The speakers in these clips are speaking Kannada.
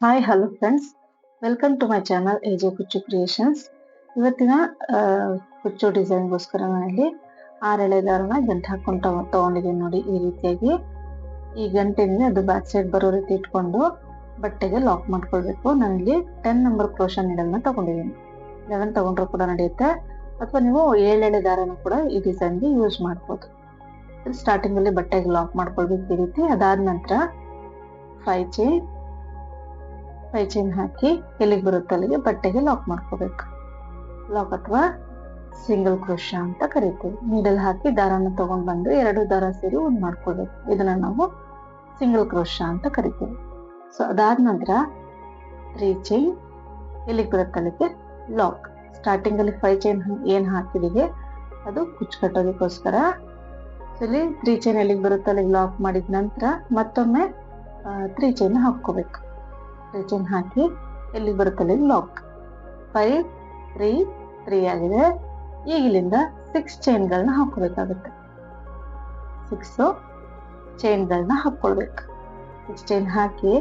Hi hello friends, welcome to my channel AJ Kuchchu creations. ಇವತ್ತಿನ ಕುಚ್ಚು ಡಿಸೈನ್ಗೋಸ್ಕರ ನಾನಿಲ್ಲಿ 6 ಎಳೆ ದಾರನ ಗಂಟು ಹಾಕೊಂಡು ತಗೊಂಡಿದ್ದೀನಿ ನೋಡಿ. ಈ ರೀತಿಯಾಗಿ ಈ ಗಂಟೆನಿಂದ ಅದು ಬ್ಯಾಕ್ ಸೈಡ್ ಬರೋ ರೀತಿ ಇಟ್ಕೊಂಡು ಬಟ್ಟೆಗೆ ಲಾಕ್ ಮಾಡ್ಕೊಳ್ಬೇಕು. ನಾನಿಲ್ಲಿ 10 ನಂಬರ್ ಕ್ರೋಶಾ ನೀಡಲ್ನ ತಗೊಂಡಿದ್ದೀನಿ. 11 ತಗೊಂಡ್ರು ಕೂಡ ನಡೆಯುತ್ತೆ, ಅಥವಾ ನೀವು 7 ಎಳೆ ದಾರನ ಕೂಡ ಈ ಡಿಸೈನ್ಗೆ ಯೂಸ್ ಮಾಡ್ಬೋದು. ಸ್ಟಾರ್ಟಿಂಗ್ ಅಲ್ಲಿ ಬಟ್ಟೆಗೆ ಲಾಕ್ ಮಾಡ್ಕೊಳ್ಬೇಕು ಈ ರೀತಿ. ಅದಾದ ನಂತರ 5 ಚೈನ್ ಹಾಕಿ ಎಲ್ಲಿಗೆ ಬರುತ್ತೆ ಅಲ್ಲಿಗೆ ಬಟ್ಟೆಗೆ ಲಾಕ್ ಮಾಡ್ಕೋಬೇಕು. ಲಾಕ್ ಅಥವಾ ಸಿಂಗಲ್ ಕ್ರೋಶಾ ಅಂತ ಕರಿತೀವಿ. ನೀಡಲ್ ಹಾಕಿ ದಾರನ ತಗೊಂಡ್ ಬಂದು 2 ದಾರ ಸೇರಿ ಒಂದ್ ಮಾಡ್ಕೊಳ್ಬೇಕು. ಇದನ್ನ ನಾವು ಸಿಂಗಲ್ ಕ್ರೋಶಾ ಅಂತ ಕರಿತೀವಿ. ಸೊ ಅದಾದ ನಂತರ 3 ಚೈನ್ ಎಲ್ಲಿಗೆ ಬರುತ್ತೆ ಅಲ್ಲಿಗೆ ಲಾಕ್. ಸ್ಟಾರ್ಟಿಂಗ್ ಅಲ್ಲಿ 5 ಚೈನ್ ಏನ್ ಹಾಕಿದೀವಿ ಅದು ಕುಚ್ಚು ಕಟ್ಟೋದಕ್ಕೋಸ್ಕರ. ಇಲ್ಲಿ 3 ಚೈನ್ ಎಲ್ಲಿಗೆ ಬರುತ್ತೆ ಅಲ್ಲಿಗೆ ಲಾಕ್ ಮಾಡಿದ ನಂತರ ಮತ್ತೊಮ್ಮೆ 3 ಚೈನ್ ಹಾಕೋಬೇಕು. 3 ಚೈನ್ ಹಾಕಿ ಎಲ್ಲಿಗೆ ಬರುತ್ತೆ ಅಲ್ಲಿಗೆ ಲಾಕ್. 5 3 3 ಆಗಿದೆ. ಈಗ ಇಲ್ಲಿಂದ 6 ಚೈನ್ಗಳನ್ನ ಹಾಕೋಬೇಕಾಗುತ್ತೆ. 6 ಚೈನ್ಗಳನ್ನ ಹಾಕೊಳ್ಬೇಕು. 6 ಚೈನ್ ಹಾಕಿ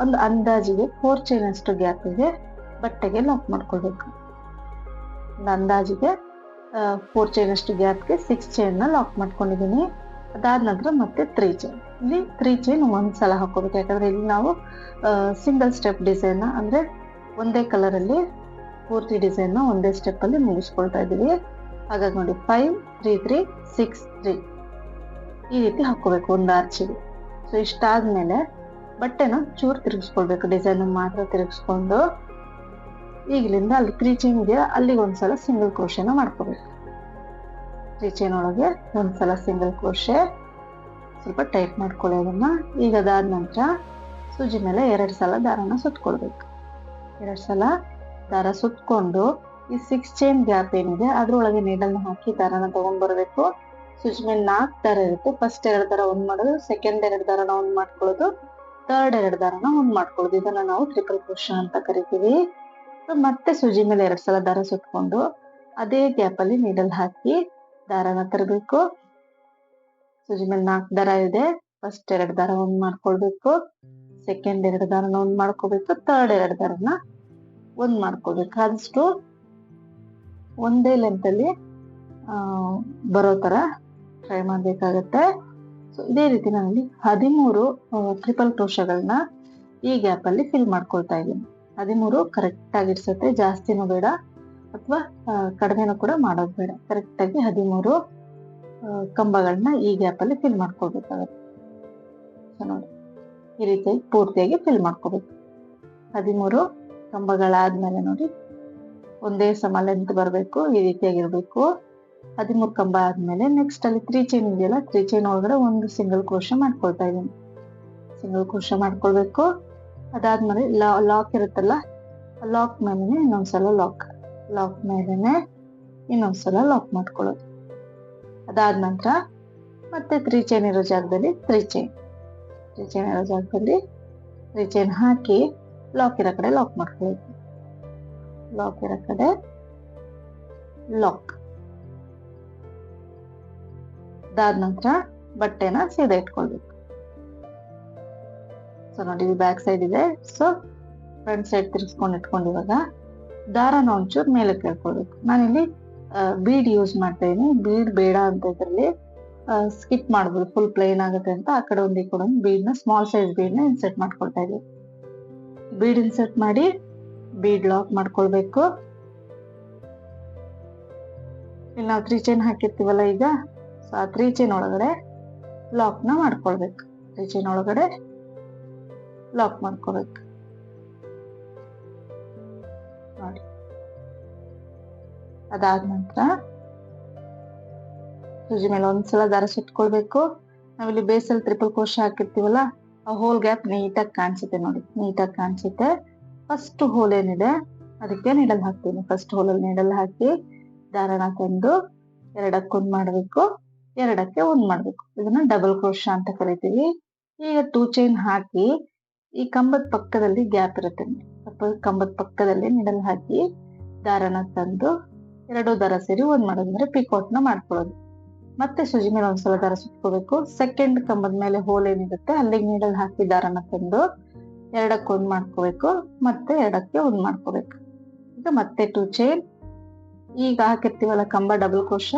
ಒಂದು ಅಂದಾಜಿಗೆ 4 ಚೈನ್ ಅಷ್ಟು ಗ್ಯಾಪಿಗೆ ಬಟ್ಟೆಗೆ ಲಾಕ್ ಮಾಡ್ಕೊಳ್ಬೇಕು. ಒಂದು ಅಂದಾಜಿಗೆ 4 ಚೈನ್ ಅಷ್ಟು ಗ್ಯಾಪ್ಗೆ 6 ಚೈನ್ ನ ಲಾಕ್ ಮಾಡ್ಕೊಂಡಿದ್ದೀನಿ. ಅದಾದ ನಂತರ ಮತ್ತೆ 3 ಚೈನ್. ಇಲ್ಲಿ 3 ಚೈನ್ ಒಂದ್ಸಲ ಹಾಕೋಬೇಕು, ಯಾಕಂದ್ರೆ ಇಲ್ಲಿ ನಾವು ಸಿಂಗಲ್ ಸ್ಟೆಪ್ ಡಿಸೈನ್ ಅಂದ್ರೆ ಒಂದೇ ಕಲರ್ ಅಲ್ಲಿ ಪೂರ್ತಿ ಡಿಸೈನ್ ನ ಒಂದೇ ಸ್ಟೆಪ್ ಅಲ್ಲಿ ಮುಗಿಸ್ಕೊಳ್ತಾ ಇದೀವಿ. ಹಾಗಾಗಿ ನೋಡಿ 5 3 3 6 3 ಈ ರೀತಿ ಹಾಕೋಬೇಕು ಒಂದು ಆರ್ಚಿಗೆ. ಸೊ ಇಷ್ಟಾದ್ಮೇಲೆ ಬಟ್ಟೆನ ಚೂರು ತಿರುಗಿಸ್ಕೊಳ್ಬೇಕು, ಡಿಸೈನ್ ಮಾತ್ರ ತಿರುಗಿಸ್ಕೊಂಡು ಈಗಲಿಂದ ಅಲ್ಲಿ 3 ಚೈನ್ ಇದೆಯಾ ಅಲ್ಲಿಗೆ ಒಂದ್ಸಲ ಸಿಂಗಲ್ ಕ್ರೋಶೆನ ಮಾಡ್ಕೋಬೇಕು. 3 ಚೈನ್ ಒಳಗೆ ಒಂದ್ಸಲ ಸಿಂಗಲ್ ಕ್ರೋಶೆ, ಸ್ವಲ್ಪ ಟೈಟ್ ಮಾಡ್ಕೊಳ್ಳಿ ಅದನ್ನ. ಈಗ ಅದಾದ ನಂತರ ಸೂಜಿ ಮೇಲೆ 2 ಸಲ ದಾರನ ಸುತ್ಕೊಳ್ಬೇಕು. 2 ಸಲ ದಾರ ಸುತ್ಕೊಂಡು ಈ 6 ಚೈನ್ ಗ್ಯಾಪ್ ಏನಿದೆ ಅದ್ರೊಳಗೆ ನೀಡಲ್ನ ಹಾಕಿ ದಾರನ ತಗೊಂಡ್ ಬರ್ಬೇಕು. ಸೂಜಿ ಮೇಲೆ 4 ದಾರ ಇರುತ್ತೆ. ಫಸ್ಟ್ 2 ದಾರ ಒಂದ್ ಮಾಡೋದು, ಸೆಕೆಂಡ್ 2 ದಾರನ ಒಂದ್ ಮಾಡ್ಕೊಳ್ಳೋದು, ಥರ್ಡ್ 2 ದಾರನ ಒಂದ್ ಮಾಡ್ಕೊಳ್ಳೋದು. ಇದನ್ನ ನಾವು ಟ್ರಿಪಲ್ ಕ್ರೋಶಾ ಅಂತ ಕರಿತೀವಿ. ಮತ್ತೆ ಸೂಜಿ ಮೇಲೆ 2 ಸಲ ದಾರ ಸುತ್ಕೊಂಡು ಅದೇ ಗ್ಯಾಪ್ ಅಲ್ಲಿ ನೀಡಲ್ ಹಾಕಿ ದಾರನ ತರಬೇಕು. ಸೂಜಿ ಮೇಲೆ 4 ದಾರ ಇದೆ. ಫಸ್ಟ್ 2 ದಾರ ಒಂದ್ ಮಾಡ್ಕೊಳ್ಬೇಕು, ಸೆಕೆಂಡ್ 2 ದಾರನ ಒಂದ್ ಮಾಡ್ಕೋಬೇಕು, ಥರ್ಡ್ 2 ದಾರನ ಒಂದ್ ಮಾಡ್ಕೊಳ್ಬೇಕು. ಆದಷ್ಟು ಒಂದೇ ಲೆಂತ್ ಅಲ್ಲಿ ಬರೋ ತರ ಟ್ರೈ ಮಾಡ್ಬೇಕಾಗತ್ತೆ. ಸೊ ಇದೇ ರೀತಿ ನಾನಲ್ಲಿ 13 ಟ್ರಿಪಲ್ ಕ್ರೋಶಾಗಳನ್ನ ಈ ಗ್ಯಾಪ್ ಅಲ್ಲಿ ಫಿಲ್ ಮಾಡ್ಕೊಳ್ತಾ ಇದ್ದೀನಿ. 13 ಕರೆಕ್ಟ್ ಆಗಿ ಇಡ್ಸತ್ತೆ, ಜಾಸ್ತಿನೂ ಬೇಡ ಅಥವಾ ಕಡಿಮೆನೂ ಕೂಡ ಮಾಡೋದು ಬೇಡ. ಕರೆಕ್ಟ್ ಆಗಿ 13 ಕಂಬಗಳನ್ನ ಈ ಗ್ಯಾಪ್ ಅಲ್ಲಿ ಫಿಲ್ ಮಾಡ್ಕೊಳ್ಬೇಕಾಗತ್ತೆ. ನೋಡಿ ಈ ರೀತಿಯಾಗಿ ಪೂರ್ತಿಯಾಗಿ ಫಿಲ್ ಮಾಡ್ಕೋಬೇಕು. 13 ಕಂಬಗಳಾದ್ಮೇಲೆ ನೋಡಿ ಒಂದೇ ಸಮ ಲೆಂತ್ ಬರಬೇಕು, ಈ ರೀತಿಯಾಗಿರ್ಬೇಕು. 13 ಕಂಬ ಆದ್ಮೇಲೆ ನೆಕ್ಸ್ಟ್ ಅಲ್ಲಿ 3 ಚೈನ್ ಇದೆಯಲ್ಲ, 3 ಚೈನ್ ಒಳಗಡೆ ಒಂದು ಸಿಂಗಲ್ ಕ್ರೋಶಾ ಮಾಡ್ಕೊಳ್ತಾ ಇದ್ದೀನಿ. ಸಿಂಗಲ್ ಕ್ರೋಶಾ ಮಾಡ್ಕೊಳ್ಬೇಕು. ಅದಾದ್ಮೇಲೆ ಲಾಕ್ ಇರುತ್ತಲ್ಲ, ಲಾಕ್ ಮೇಲೆ ಇನ್ನೊಂದ್ಸಲ ಲಾಕ್ ಮೇಲೆ ಇನ್ನೊಂದ್ಸಲ ಲಾಕ್ ಮಾಡ್ಕೊಳ್ಳೋದು. ಅದಾದ ನಂತರ ಮತ್ತೆ 3 ಚೈನ್ ಇರೋ ಜಾಗದಲ್ಲಿ 3 ಚೈನ್ ಇರೋ ಜಾಗದಲ್ಲಿ 3 ಚೈನ್ ಹಾಕಿ ಲಾಕ್ ಇರೋ ಕಡೆ ಲಾಕ್ ಮಾಡ್ಕೊಳ್ಬೇಕು. ಲಾಕ್ ಇರೋ ಕಡೆ ಲಾಕ್. ಅದಾದ ನಂತರ ಬಟ್ಟೆನ ಸೀದಾ ಇಟ್ಕೊಳ್ಬೇಕು. ಸೊ ನೋಡಿ ಬ್ಯಾಕ್ ಸೈಡ್ ಇದೆ. ಸೊ ಫ್ರಂಟ್ ಸೈಡ್ ತಿರ್ಗಿಸ್ಕೊಂಡು ಇಟ್ಕೊಂಡು ಇವಾಗ ದಾರನ ಒಂಚೂರು ಮೇಲೆ ಕೇಳ್ಕೊಳ್ಬೇಕು. ನಾನಿಲ್ಲಿ ಬೀಡ್ ಯೂಸ್ ಮಾಡ್ತಾ ಇದೀನಿ. ಬೀಡ್ ಬೇಡ ಅಂತ ಇದ್ರಲ್ಲಿ ಸ್ಕಿಪ್ ಮಾಡ್ಬೋದು, ಫುಲ್ ಪ್ಲೇನ್ ಆಗುತ್ತೆ ಅಂತ ಆ ಕಡೆ ಒಂದು ಈ ಕಡೆ ಒಂದು ಬೀಡ್ ನ ಸ್ಮಾಲ್ ಸೈಜ್ ಬೀಡ್ ನ ಇನ್ಸರ್ಟ್ ಮಾಡ್ಕೊಳ್ತಾ ಇದೀವಿ. ಬೀಡ್ ಇನ್ಸರ್ಟ್ ಮಾಡಿ ಬೀಡ್ ಲಾಕ್ ಮಾಡ್ಕೊಳ್ಬೇಕು. ಇಲ್ಲಿ ನಾವು 3 ಚೈನ್ ಹಾಕಿರ್ತೀವಲ್ಲ ಈಗ, ಸೊ ಆ 3 ಚೈನ್ ಒಳಗಡೆ ಲಾಕ್ ನ ಮಾಡ್ಕೊಳ್ಬೇಕು. 3 ಚೈನ್ ಒಳಗಡೆ ಲಾಕ್ ಮಾಡ್ಕೋಬೇಕು ನೋಡಿ. ಅದಾದ ನಂತರ ಸೂಜಿ ಮೇಲೆ ಒಂದ್ಸಲ ದಾರ ಸುತ್ಕೊಳ್ಬೇಕು. ನಾವಿಲ್ಲಿ ಬೇಸಲ್ಲಿ ಟ್ರಿಪಲ್ ಕ್ರೋಶಾ ಹಾಕಿರ್ತೀವಲ್ಲ, ಆ ಹೋಲ್ ಗ್ಯಾಪ್ ನೀಟಾಗಿ ಕಾಣಿಸುತ್ತೆ ನೋಡಿ, ನೀಟಾಗಿ ಕಾಣಿಸುತ್ತೆ. ಫಸ್ಟ್ ಹೋಲ್ ಏನಿದೆ ಅದಕ್ಕೆ ನೀಡಲ್ ಹಾಕ್ತೀನಿ. ಫಸ್ಟ್ ಹೋಲಲ್ಲಿ ನೀಡಲ್ ಹಾಕಿ ದಾರನ ತಂದು 2ಕ್ಕೆ ಮಾಡ್ಬೇಕು, 2ಕ್ಕೆ ಒಂದ್ ಮಾಡ್ಬೇಕು. ಇದನ್ನ ಡಬಲ್ ಕ್ರೋಶಾ ಅಂತ ಕರಿತೀವಿ. ಈಗ 2 ಚೈನ್ ಹಾಕಿ ಈ ಕಂಬದ ಪಕ್ಕದಲ್ಲಿ ಗ್ಯಾಪ್ ಇರುತ್ತೆ, ಕಂಬದ ಪಕ್ಕದಲ್ಲಿ ನೀಡಲ್ ಹಾಕಿ ದಾರನ ತಂದು 2 ದಾರ ಸೇರಿ ಒಂದ್ ಮಾಡೋದು, ಅಂದ್ರೆ ಪಿಕಾಟ್ ನ ಮಾಡ್ಕೊಳ್ಳೋದು. ಮತ್ತೆ ಸೂಜಿ ಮೇಲೆ ಒಂದ್ಸಲ ದಾರ ಸುತ್ಕೋಬೇಕು. ಸೆಕೆಂಡ್ ಕಂಬದ ಮೇಲೆ ಹೋಲ್ ಏನಿರುತ್ತೆ ಅಲ್ಲಿಗೆ ನೀಡಲ್ ಹಾಕಿ ದಾರನ ತಂದು ಎರಡಕ್ಕೆ ಒಂದ್ ಮಾಡ್ಕೋಬೇಕು, ಮತ್ತೆ ಎರಡಕ್ಕೆ ಒಂದ್ ಮಾಡ್ಕೋಬೇಕು. ಈಗ ಮತ್ತೆ 2 ಚೈನ್. ಈಗ ಹಾಕಿರ್ತೀವಲ್ಲ ಕಂಬ ಡಬಲ್ ಕ್ರೋಶ,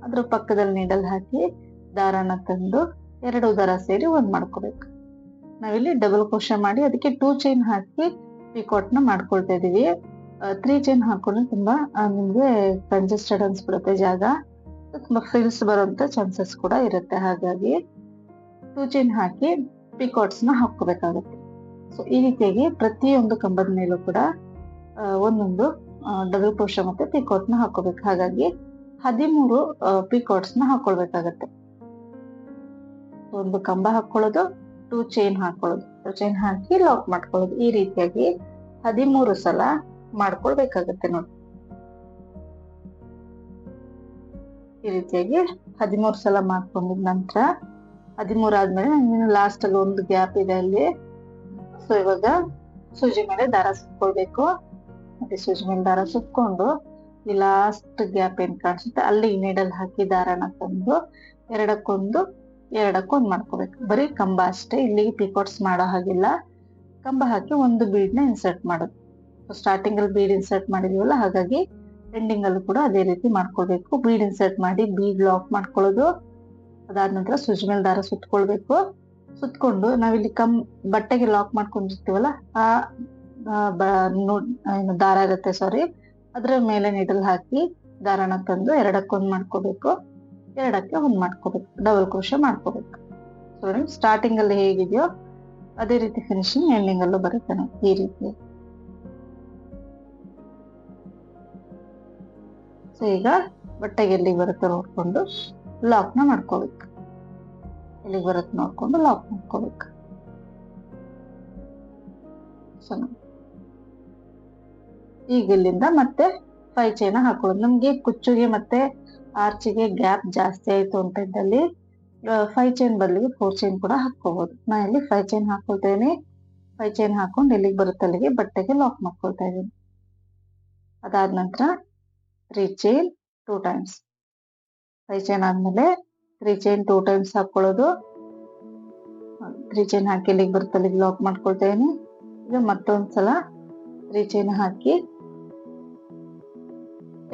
ಅದ್ರ ಪಕ್ಕದಲ್ಲಿ ನೀಡಲ್ ಹಾಕಿ ದಾರನ ತಂದು 2 ದಾರ ಸೇರಿ ಒಂದ್ ಮಾಡ್ಕೋಬೇಕು. ನಾವಿಲ್ಲಿ ಡಬಲ್ ಕ್ರೋಶ ಮಾಡಿ ಅದಕ್ಕೆ 2 ಚೈನ್ ಹಾಕಿ ಪಿಕಾಟ್ ನ ಮಾಡ್ಕೊಳ್ತಾ ಇದೀವಿ. 3 ಚೈನ್ ಹಾಕೊಂಡ್ರೆ ತುಂಬಾ ನಿಮ್ಗೆ ಕಂಜೆಸ್ಟೆಡ್ ಅನ್ಸ್ಬಿಡುತ್ತೆ ಜಾಗ, ತುಂಬಾ ಫ್ರಿಲ್ಸ್ ಬರುವಂತ ಚಾನ್ಸಸ್ ಕೂಡ ಇರುತ್ತೆ. ಹಾಗಾಗಿ 2 ಚೈನ್ ಹಾಕಿ ಪಿಕಾಟ್ಸ್ ನ ಹಾಕೋಬೇಕಾಗುತ್ತೆ. ಸೊ ಈ ರೀತಿಯಾಗಿ ಪ್ರತಿಯೊಂದು ಕಂಬದ ಮೇಲೂ ಕೂಡ ಒಂದೊಂದು ಡಬಲ್ ಕ್ರೋಶ ಮತ್ತೆ ಪಿಕಾಟ್ ನ ಹಾಕೋಬೇಕು. ಹಾಗಾಗಿ 13 ಪಿಕಾಟ್ಸ್ ನ ಹಾಕೊಳ್ಬೇಕಾಗತ್ತೆ. ಒಂದು ಕಂಬ ಹಾಕೊಳ್ಳೋದು, 2 ಚೈನ್ ಹಾಕೊಳ್ಳೋದು, 2 ಚೈನ್ ಹಾಕಿ ಲಾಕ್ ಮಾಡ್ಕೊಳ್ಳೋದು. ಈ ರೀತಿಯಾಗಿ 13 ಸಲ ಮಾಡ್ಕೊಳ್ಬೇಕಾಗತ್ತೆ ನೋಡಿ. ಈ ರೀತಿಯಾಗಿ 13 ಸಲ ಮಾಡ್ಕೊಂಡಿದ ನಂತರ 13 ಆದ್ಮೇಲೆ ಲಾಸ್ಟ್ ಅಲ್ಲಿ ಒಂದು ಗ್ಯಾಪ್ ಇದೆ ಅಲ್ಲಿ. ಸೊ ಇವಾಗ ಸೂಜಿ ಮೇಲೆ ದಾರ ಸುತ್ಕೊಳ್ಬೇಕು. ಮತ್ತೆ ಸೂಜಿ ಮೇಲೆ ದಾರ ಸುತ್ಕೊಂಡು ಈ ಲಾಸ್ಟ್ ಗ್ಯಾಪ್ ಏನ್ ಕಾಣಿಸುತ್ತೆ ಅಲ್ಲಿ ನೀಡಲ್ ಹಾಕಿ ದಾರನ ತಂದು ಎರಡಕ್ಕೊಂದು ಮಾಡ್ಕೋಬೇಕು. ಬರೀ ಕಂಬ ಅಷ್ಟೇ, ಇಲ್ಲಿಗೆ ಪಿಕಾಟ್ಸ್ ಮಾಡೋ ಹಾಗಿಲ್ಲ. ಕಂಬ ಹಾಕಿ ಒಂದು ಬೀಡ್ ನ ಇನ್ಸರ್ಟ್ ಮಾಡೋದು. ಸ್ಟಾರ್ಟಿಂಗ್ ಅಲ್ಲಿ ಬೀಡ್ ಇನ್ಸರ್ಟ್ ಮಾಡಿದೀವಲ್ಲ, ಹಾಗಾಗಿ ಎಂಡಿಂಗ್ ಅಲ್ಲೂ ಕೂಡ ಅದೇ ರೀತಿ ಮಾಡ್ಕೊಳ್ಬೇಕು. ಬೀಡ್ ಇನ್ಸರ್ಟ್ ಮಾಡಿ ಬೀಡ್ ಲಾಕ್ ಮಾಡ್ಕೊಳ್ಳೋದು. ಅದಾದ ನಂತರ ಸೂಜಿ ಮೇಲೆ ದಾರ ಸುತ್ಕೊಳ್ಬೇಕು. ಸುತ್ಕೊಂಡು ನಾವಿಲ್ಲಿ ಬಟ್ಟೆಗೆ ಲಾಕ್ ಮಾಡ್ಕೊಂಡಿರ್ತೀವಲ್ಲ, ಆ ದಾರ ಇರುತ್ತೆ ಸಾರಿ, ಅದ್ರ ಮೇಲೆ ನೀಡಲ್ ಹಾಕಿ ದಾರನ ತಂದು ಎರಡಕ್ಕೊಂದ್ ಮಾಡ್ಕೋಬೇಕು, ಎರಡಕ್ಕೆ ಒಂದ್ ಮಾಡ್ಕೋಬೇಕು, ಡಬಲ್ ಕ್ರೋಶ ಮಾಡ್ಕೋಬೇಕು. ಸೊ ಸ್ಟಾರ್ಟಿಂಗ್ ಅಲ್ಲಿ ಹೇಗಿದೆಯೋ ಅದೇ ರೀತಿ ಫಿನಿಶಿಂಗ್ ಎಂಡಿಂಗ್ ಅಲ್ಲೂ ಬರುತ್ತೆ ನೋಡಿ, ಈ ರೀತಿ. ಸೊ ಈಗ ಬಟ್ಟೆಗೆ ಎಲ್ಲಿಗೆ ಬರುತ್ತೆ ನೋಡ್ಕೊಂಡು ಲಾಕ್ ನ ಮಾಡ್ಕೋಬೇಕು. ಎಲ್ಲಿಗೆ ಬರುತ್ತೆ ನೋಡ್ಕೊಂಡು ಲಾಕ್ ಮಾಡ್ಕೋಬೇಕು. ಈಗ ಇಲ್ಲಿಂದ ಮತ್ತೆ 5 ಚೈನ್ ಹಾಕೊಳ್ಳೋದು. ನಮ್ಗೆ ಕುಚ್ಚುಗೆ ಮತ್ತೆ ಆರ್ಚಿಗೆ ಗ್ಯಾಪ್ ಜಾಸ್ತಿ ಆಯ್ತು ಅಂತ ಇದ್ದಲ್ಲಿ 5 ಚೈನ್ ಬದಲಿಗೆ 4 ಚೈನ್ ಕೂಡ ಹಾಕೋಬಹುದು. ನಾ ಇಲ್ಲಿ 5 ಚೈನ್ ಹಾಕೊಳ್ತಾ ಇದೀನಿ. 5 ಚೈನ್ ಹಾಕೊಂಡು ಎಲ್ಲಿಗೆ ಬರುತ್ತೆ ಅಲ್ಲಿಗೆ ಬಟ್ಟೆಗೆ ಲಾಕ್ ಮಾಡ್ಕೊಳ್ತಾ ಇದೀನಿ. ಅದಾದ ನಂತರ 3 ಚೈನ್ 2 ಟೈಮ್ಸ್. 5 ಚೈನ್ ಆದ್ಮೇಲೆ 3 ಚೈನ್ 2 ಟೈಮ್ಸ್ ಹಾಕೊಳ್ಳೋದು. 3 ಚೈನ್ ಹಾಕಿ ಎಲ್ಲಿಗೆ ಬರುತ್ತೆ ಅಲ್ಲಿಗೆ ಲಾಕ್ ಮಾಡ್ಕೊಳ್ತಾ ಇದೀನಿ. ಈಗ ಮತ್ತೊಂದ್ಸಲ 3 ಚೈನ್ ಹಾಕಿ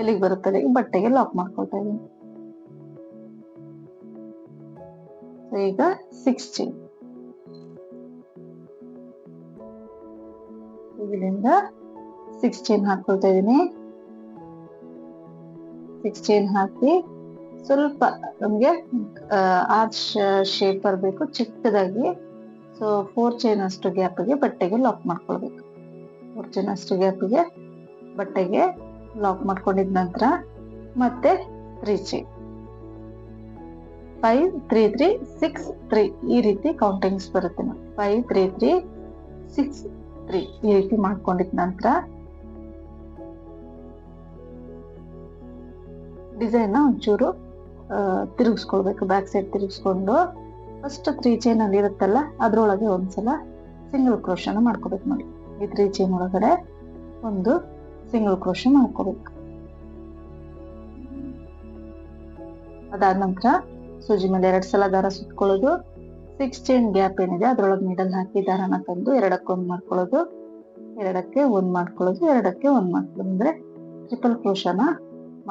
ಎಲ್ಲಿಗೆ ಬರುತ್ತೆ ಅಲ್ಲಿಗೆ ಬಟ್ಟೆಗೆ ಲಾಕ್ ಮಾಡ್ಕೊಳ್ತಾ ಇದೀನಿ. ಈಗ 6 ಚೈನ್. ಇದರಿಂದ 6 ಚೈನ್ ಹಾಕೊಳ್ತಾ ಇದೀನಿ. 6 ಚೈನ್ ಹಾಕಿ ಸ್ವಲ್ಪ ನಮ್ಗೆ ಆರ್ಚ್ ಶೇಪ್ ಬರಬೇಕು ಚಿಕ್ಕದಾಗಿ. ಸೊ 4 ಚೈನ್ ಅಷ್ಟು ಗ್ಯಾಪ್ಗೆ ಬಟ್ಟೆಗೆ ಲಾಕ್ ಮಾಡ್ಕೊಳ್ಬೇಕು. 4 ಚೈನ್ ಅಷ್ಟು ಗ್ಯಾಪ್ಗೆ ಬಟ್ಟೆಗೆ ಲಾಕ್ ಮಾಡ್ಕೊಂಡಿದ ನಂತರ ಮತ್ತೆ 3 ಚೈನ್ 5 3 3 6 3 ಈ ರೀತಿ ಕೌಂಟಿಂಗ್ಸ್ ಬರುತ್ತೆ ನೋಡಿ. 5 3 3 6 3 ಈ ರೀತಿ ಮಾಡ್ಕೊಂಡಿದ ನಂತರ ಡಿಸೈನ್ ನ ಒಂಚೂರು ತಿರುಗಿಸ್ಕೊಳ್ಬೇಕು. ಬ್ಯಾಕ್ ಸೈಡ್ ತಿರುಗಿಸ್ಕೊಂಡು ಫಸ್ಟ್ 3 ಚೈನ್ ಅಲ್ಲಿ ಇರುತ್ತಲ್ಲ ಅದ್ರೊಳಗೆ ಒಂದ್ಸಲ ಸಿಂಗಲ್ ಕ್ರೋಶನ ಮಾಡ್ಕೋಬೇಕು ನೋಡಿ. ಈ 3 ಚೈನ್ ಒಳಗಡೆ ಒಂದು ಸಿಂಗಲ್ ಕ್ರೋಶ ಮಾಡ್ಕೋಬೇಕು. ಅದಾದ ನಂತರ ಸೂಜಿ ಮೇಲೆ 2 ಸಲ ದಾರ ಸುತ್ಕೊಳ್ಳೋದು. 6 ಚೈನ್ ಗ್ಯಾಪ್ ಏನಿದೆ ಅದ್ರೊಳಗೆ ನೀಡಲ್ ಹಾಕಿ ದಾರನ ತಂದು ಎರಡಕ್ಕೊಂದ್ ಮಾಡ್ಕೊಳ್ಳೋದು, ಎರಡಕ್ಕೆ ಒಂದ್ ಮಾಡ್ಕೊಳ್ಳೋದು, ಎರಡಕ್ಕೆ ಒಂದ್ ಮಾಡ್ಕೊಳ್ಳೋದು. ಅಂದ್ರೆ ಟ್ರಿಪಲ್ ಕ್ರೋಶನ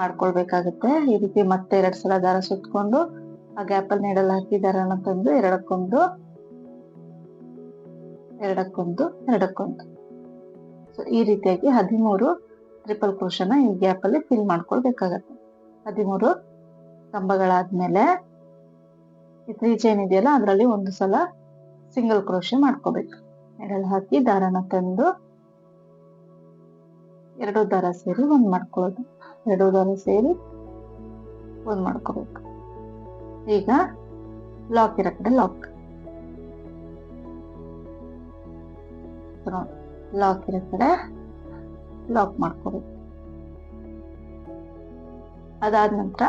ಮಾಡ್ಕೊಳ್ಬೇಕಾಗುತ್ತೆ. ಈ ರೀತಿ ಮತ್ತೆ 2 ಸಲ ದಾರ ಸುತ್ಕೊಂಡು ಆ ಗ್ಯಾಪ್ ಅಲ್ಲಿ ನೀಡಲ್ ಹಾಕಿ ದಾರನ ತಂದು ಎರಡಕ್ಕೊಂದು, ಎರಡಕ್ಕೊಂದು. ಸೊ ಈ ರೀತಿಯಾಗಿ 13 ಟ್ರಿಪಲ್ ಕ್ರೋಶನ ಈ ಗ್ಯಾಪ್ ಅಲ್ಲಿ ಫಿಲ್ ಮಾಡ್ಕೊಳ್ಬೇಕಾಗತ್ತೆ. 13 ಕಂಬಗಳಾದ್ಮೇಲೆ ಈ 3 ಚೈನ್ ಇದೆಯಲ್ಲ ಅದ್ರಲ್ಲಿ ಒಂದು ಸಲ ಸಿಂಗಲ್ ಕ್ರೋಶ ಮಾಡ್ಕೋಬೇಕು. ನೀಡಲ್ ಹಾಕಿ ದಾರನ ತಂದು 2 ದಾರ ಸೇರಿ ಒಂದ್ ಮಾಡ್ಕೊಳ್ಳೋದು, 2 ದಾರ ಸೇರಿ ಒಂದ್ ಮಾಡ್ಕೋಬೇಕು. ಈಗ ಲಾಕ್ ಇರೋ ಕಡೆ ಲಾಕ್ ಇರೋ ಕಡೆ ಲಾಕ್ ಮಾಡ್ಕೋಬೇಕು. ಅದಾದ ನಂತರ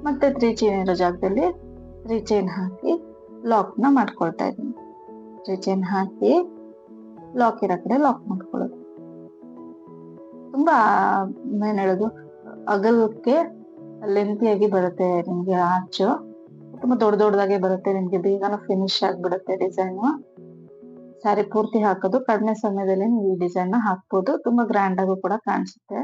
ಮತ್ತೆ 3 ಚೈನ್ ಇರೋ ಜಾಗದಲ್ಲಿ 3 ಚೈನ್ ಹಾಕಿ ಲಾಕ್ ನ ಮಾಡ್ಕೊಳ್ತಾ ಇದ್ದೀನಿ. 3 ಚೈನ್ ಹಾಕಿ ಲಾಕ್ ಇರೋ ಕಡೆ ಲಾಕ್ ಮಾಡ್ಕೊಳ್ಳೋದು. ತುಂಬಾ ಏನ್ ಹೇಳೋದು, ಅಗಲಕ್ಕೆ ಲೆಂತಿಯಾಗಿ ಬರುತ್ತೆ ನಿಮ್ಗೆ ಆರ್ಚು, ತುಂಬಾ ದೊಡ್ಡದಾಗೆ ಬರುತ್ತೆ ನಿಮ್ಗೆ, ಬೇಗನ ಫಿನಿಶ್ ಆಗ್ಬಿಡುತ್ತೆ ಡಿಸೈನ್. ಸ್ಯಾರಿ ಪೂರ್ತಿ ಹಾಕೋದು ಕಡಿಮೆ ಸಮಯದಲ್ಲಿ ನೀವು ಈ ಡಿಸೈನ್ ನ ಹಾಕ್ಬೋದು. ತುಂಬಾ ಗ್ರ್ಯಾಂಡ್ ಆಗೂ ಕೂಡ ಕಾಣಿಸುತ್ತೆ.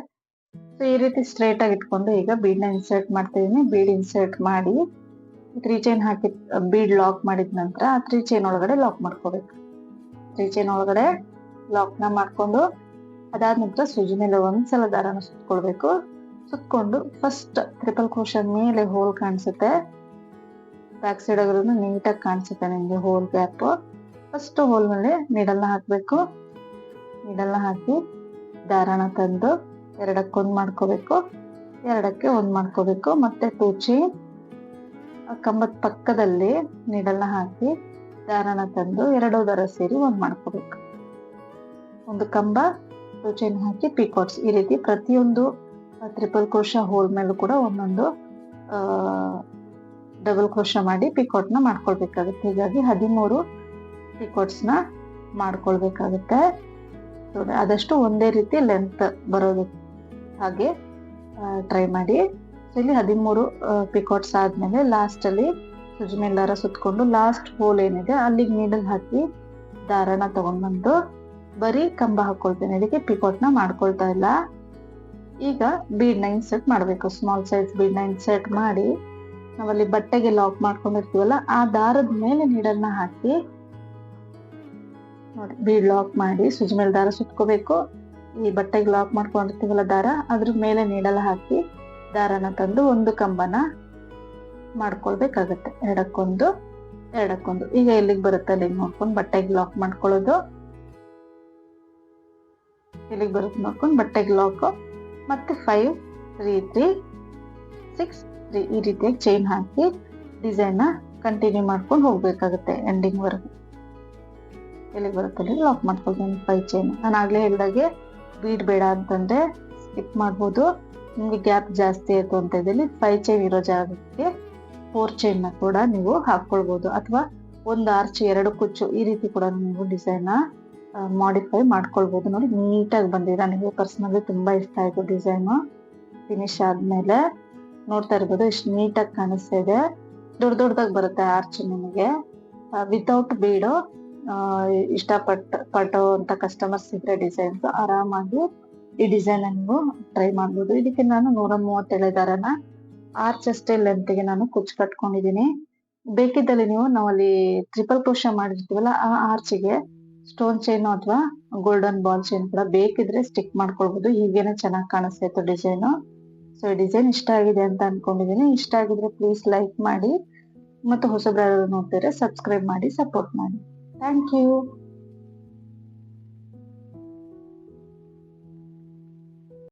ಸೊ ಈ ರೀತಿ ಸ್ಟ್ರೈಟ್ ಆಗಿ ಇಟ್ಕೊಂಡು ಈಗ ಬೀಡ್ ನ ಇನ್ಸರ್ಟ್ ಮಾಡ್ತಿದೀನಿ. ಬೀಡ್ ಇನ್ಸರ್ಟ್ ಮಾಡಿ 3 ಚೈನ್ ಹಾಕಿ ಬೀಡ್ ಲಾಕ್ ಮಾಡಿದ ನಂತರ ಆ 3 ಚೈನ್ ಒಳಗಡೆ ಲಾಕ್ ಮಾಡ್ಕೋಬೇಕು. 3 ಚೈನ್ ಒಳಗಡೆ ಲಾಕ್ ನ ಮಾಡ್ಕೊಂಡು ಅದಾದ ನಂತರ ಸೂಜಿ ಮೇಲೆ ಒಂದ್ಸಲ ದಾರನ ಸುತ್ಕೊಳ್ಬೇಕು. ಸುತ್ಕೊಂಡು ಫಸ್ಟ್ ಟ್ರಿಪಲ್ ಕ್ರೋಶನ್ ಮೇಲೆ ಹೋಲ್ ಕಾಣಿಸುತ್ತೆ, ಬ್ಯಾಕ್ ಸೈಡ್ ಆಗಿರೋದು ನೀಟಾಗಿ ಕಾಣಿಸುತ್ತೆ ನಿಮ್ಗೆ ಹೋಲ್ ಗ್ಯಾಪ್. ಫಸ್ಟ್ ಹೋಲ್ ಮೇಲೆ ನೀಡಲ್ನ ಹಾಕ್ಬೇಕು. ನೀಡಲ್ನ ಹಾಕಿ ದಾರನ ತಂದು ಎರಡಕ್ಕೊಂದ್ ಮಾಡ್ಕೋಬೇಕು, ಎರಡಕ್ಕೆ ಒಂದ್ ಮಾಡ್ಕೋಬೇಕು. ಮತ್ತೆ 2 ಚೈನ್ ಕಂಬದ ಪಕ್ಕದಲ್ಲಿ ನೀಡಲ್ನ ಹಾಕಿ ದಾರನ ತಂದು ಎರಡು ದಾರ ಸೇರಿ ಒಂದ್ ಮಾಡ್ಕೋಬೇಕು. ಒಂದು ಕಂಬ 2 ಚೈನ್ ಹಾಕಿ ಪಿಕಾಟ್ಸ್. ಈ ರೀತಿ ಪ್ರತಿಯೊಂದು ಟ್ರಿಪಲ್ ಕ್ರೋಶ ಹೋಲ್ ಮೇಲೂ ಕೂಡ ಒಂದೊಂದು ಡಬಲ್ ಕ್ರೋಶ ಮಾಡಿ ಪಿಕಾಟ್ ನ ಮಾಡ್ಕೊಳ್ಬೇಕಾಗುತ್ತೆ. ಹೀಗಾಗಿ 13 ಪಿಕಾಟ್ಸ್ ನ ಮಾಡ್ಕೊಳ್ಬೇಕಾಗುತ್ತೆ. ಆದಷ್ಟು ಒಂದೇ ರೀತಿ ಲೆಂತ್ ಬರೋದು ಹಾಗೆ ಟ್ರೈ ಮಾಡಿ. ಇಲ್ಲಿ 13 ಪಿಕಾಟ್ಸ್ ಆದ್ಮೇಲೆ ಲಾಸ್ಟ್ ಅಲ್ಲಿ ಸೂಜಿ ಮೇಲೆ ದಾರ ಸುತ್ಕೊಂಡು ಲಾಸ್ಟ್ ಹೋಲ್ ಏನಿದೆ ಅಲ್ಲಿಗೆ ನೀಡಲ್ ಹಾಕಿ ದಾರನ ತಗೊಂಡ್ಬಂದು ಬರೀ ಕಂಬ ಹಾಕೊಳ್ತೇನೆ. ಇದಕ್ಕೆ ಪಿಕಾಟ್ ನ ಮಾಡ್ಕೊಳ್ತಾ ಇಲ್ಲ. ಈಗ ಬೀಡ್ ನ ಇನ್ಸರ್ಟ್ ಮಾಡ್ಬೇಕು. ಸ್ಮಾಲ್ ಸೈಜ್ ಬೀಡ್ ನ ಇನ್ಸರ್ಟ್ ಮಾಡಿ ನಾವಲ್ಲಿ ಬಟ್ಟೆಗೆ ಲಾಕ್ ಮಾಡ್ಕೊಂಡಿರ್ತೀವಲ್ಲ ಆ ದಾರದ ಮೇಲೆ ನೀಡಲ್ನ ಹಾಕಿ ನೋಡಿ ಬೀಡ್ ಲಾಕ್ ಮಾಡಿ ಸೂಜಿ ಮೇಲೆ ದಾರ ಸುತ್ಕೋಬೇಕು. ಈ ಬಟ್ಟೆಗೆ ಲಾಕ್ ಮಾಡ್ಕೊಂಡಿರ್ತೀವಲ್ಲ ದಾರ ಅದ್ರ ಮೇಲೆ ನೀಡಲ್ ಹಾಕಿ ದಾರನ ತಂದು ಒಂದು ಕಂಬನ ಮಾಡ್ಕೊಳ್ಬೇಕಾಗತ್ತೆ. ಎರಡಕ್ಕೊಂದು ಎರಡಕ್ಕೊಂದು. ಈಗ ಎಲ್ಲಿಗೆ ಬರುತ್ತೆ ಅಲ್ಲಿಗೆ ನೋಡ್ಕೊಂಡು ಬಟ್ಟೆಗೆ ಲಾಕ್ ಮಾಡ್ಕೊಳ್ಳೋದು. ಎಲ್ಲಿಗೆ ಬರುತ್ತೆ ನೋಡ್ಕೊಂಡು ಬಟ್ಟೆಗೆ ಲಾಕ್. ಮತ್ತೆ 5 3 3 6 3 ಈ ರೀತಿಯಾಗಿ ಚೈನ್ ಹಾಕಿ ಡಿಸೈನ್ ನ ಕಂಟಿನ್ಯೂ ಮಾಡ್ಕೊಂಡು ಹೋಗ್ಬೇಕಾಗುತ್ತೆ ಎಂಡಿಂಗ್ ವರೆಗೂ. ಎಲ್ಲಿಗೆ ಬರುತ್ತೆ ಅಲ್ಲಿ ಲಾಕ್ ಮಾಡ್ಕೊಳ್ತೀನಿ 5 ಚೈನ್. ನಾನು ಆಗ್ಲೇ ಹೇಳಿದಾಗೆ ಬೀಡ್ ಬೇಡ ಅಂತಂದ್ರೆ ಸ್ಕಿಪ್ ಮಾಡ್ಬೋದು. ನಿಮ್ಗೆ ಗ್ಯಾಪ್ ಜಾಸ್ತಿ ಆಯ್ತು ಅಂತ ಇದ್ದಲ್ಲಿ 5 ಚೈನ್ ಇರೋ ಜಾಗಕ್ಕೆ 4 ಚೈನ್ ನ ಕೂಡ ನೀವು ಹಾಕೊಳ್ಬಹುದು. ಅಥವಾ ಒಂದು ಆರ್ಚ್ 2 ಕುಚ್ಚು ಈ ರೀತಿ ಕೂಡ ನೀವು ಡಿಸೈನ್ ನ ಮಾಡಿಫೈ ಮಾಡ್ಕೊಳ್ಬಹುದು. ನೋಡಿ ನೀಟಾಗಿ ಬಂದಿದೆ. ನನಗೆ ಪರ್ಸನಲಿ ತುಂಬಾ ಇಷ್ಟ ಆಯ್ತು ಡಿಸೈನ್. ಫಿನಿಶ್ ಆದ್ಮೇಲೆ ನೋಡ್ತಾ ಇರ್ಬೋದು ಎಷ್ಟು ನೀಟಾಗಿ ಕಾಣಿಸ್ತಾ ಇದೆ. ದೊಡ್ಡದಾಗಿ ಬರುತ್ತೆ ಆರ್ಚ್ ನಿಮಗೆ. ವಿತೌಟ್ ಬೀಡು ಪಟ್ಟೋ ಅಂತ ಕಸ್ಟಮರ್ಸ್ ಇದ್ರೆ ಡಿಸೈನ್ಸ್ ಆರಾಮಾಗಿ ಈ ಡಿಸೈನ್ ನೀವು ಟ್ರೈ ಮಾಡ್ಬೋದು. ಇದಕ್ಕೆ ನಾನು 137 ದಾರನ ಆರ್ಚ್ ಅಷ್ಟೇ ಲೆಂತ್ಗೆ ನಾನು ಕುಚ್ಚು ಕಟ್ಕೊಂಡಿದೀನಿ. ಬೇಕಿದ್ದಲ್ಲಿ ನೀವು ನಾವಲ್ಲಿ ಟ್ರಿಪಲ್ ಕ್ರೋಶ ಮಾಡಿರ್ತೀವಲ್ಲ ಆ ಆರ್ಚ್ಗೆ ಸ್ಟೋನ್ ಚೈನ್ ಅಥವಾ ಗೋಲ್ಡನ್ ಬಾಲ್ ಚೈನ್ ಕೂಡ ಬೇಕಿದ್ರೆ ಸ್ಟಿಕ್ ಮಾಡ್ಕೊಳ್ಬಹುದು. ಹೀಗೇನೆ ಚೆನ್ನಾಗಿ ಕಾಣಿಸ್ತಾ ಇತ್ತು ಡಿಸೈನ್. ಸೊ ಈ ಡಿಸೈನ್ ಇಷ್ಟ ಆಗಿದೆ ಅಂತ ಅನ್ಕೊಂಡಿದೀನಿ. ಇಷ್ಟ ಆಗಿದ್ರೆ ಪ್ಲೀಸ್ ಲೈಕ್ ಮಾಡಿ ಮತ್ತು ಹೊಸಬ್ರು ನೋಡ್ತಿದ್ರೆ ಸಬ್ಸ್ಕ್ರೈಬ್ ಮಾಡಿ ಸಪೋರ್ಟ್ ಮಾಡಿ. Thank you.